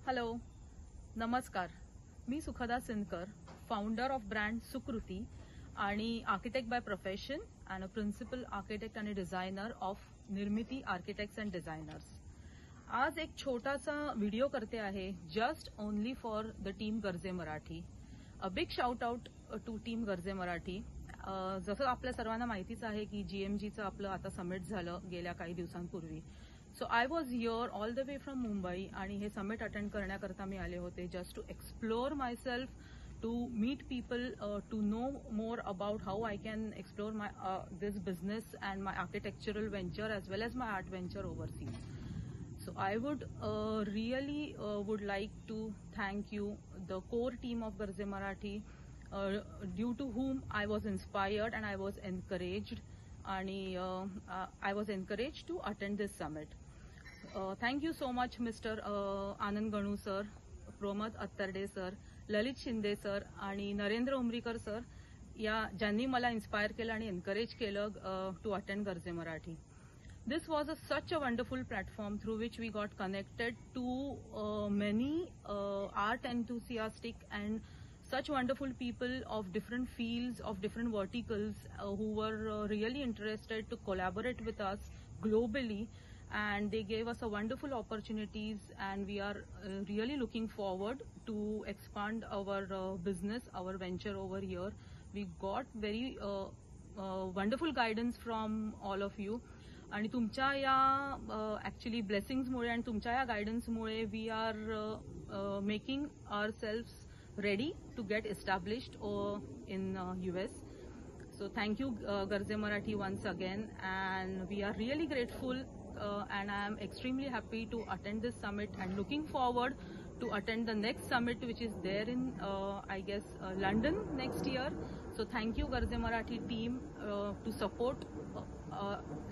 Hello, नमस्कार. मी Sukhada Sindkar, founder of brand Sukruti आणि architect by profession and a principal architect आणि designer of Nirmiti architects and designers. आज एक छोटासा व्हिडिओ करते आहे just only for the team Garje Marathi. A big shout out to team Garje Marathi. जसं आपल्या सर्वांना माहितीच आहे की GMGचं आपलं आता समिट झालं गेल्या काही दिवसांपूर्वी. So I was here all the way from Mumbai आणि हे समिट अटेंड करण्याकरता मी आले होते just to explore myself, to meet people, to know more about how I can explore my this business and my architectural venture as well as my art venture overseas. So I would really would like to thank you, the core team of Garje Marathi, due to whom I was inspired and I was encouraged, I was encouraged to attend this summit. Thank you so much, Mr. Anand Ganu sir, Pramod Attarde sir, Lalit Shinde sir आणि Narendra Umrikar sir या ज्यांनी मला inspire केलं आणि encourage केलं to attend Garje Marathi. This was such a wonderful platform through which we got connected to many art enthusiastic and such wonderful people of different fields, of different verticals, who were really interested to collaborate with us globally, and they gave us a wonderful opportunities, and we are really looking forward to expand our business, our venture over here. We got very wonderful guidance from all of you. आणि तुमच्या या actually ब्लेसिंग्समुळे आणि तुमच्या या गायडन्समुळे we are making our selfs ready to get established in US. So thank you Garje Marathi once again, and we are really grateful and I am extremely happy to attend this summit and looking forward to attend the next summit which is there in I guess London next year. So thank you Garje Marathi team to support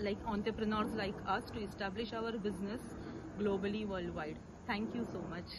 like entrepreneurs like us to establish our business globally, worldwide. Thank you so much.